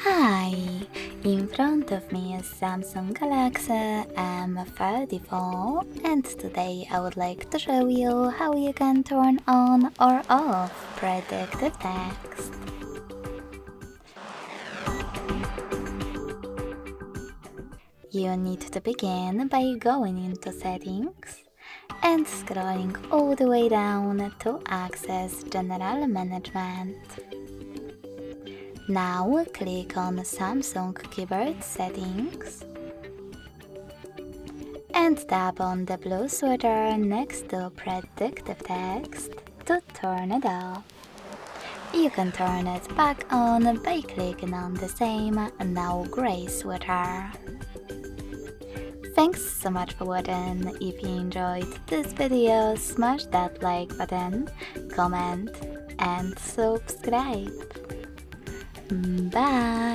Hi, in front of me is Samsung Galaxy M34 and today I would like to show you how you can turn on or off predictive text. You need to begin by going into settings and scrolling all the way down to access general management. Now click on Samsung keyboard settings and tap on the blue sweater next to predictive text to turn it off. You can turn it back on by clicking on the same now gray sweater. Thanks so much for watching. If you enjoyed this video, smash that like button, comment and subscribe. Bye!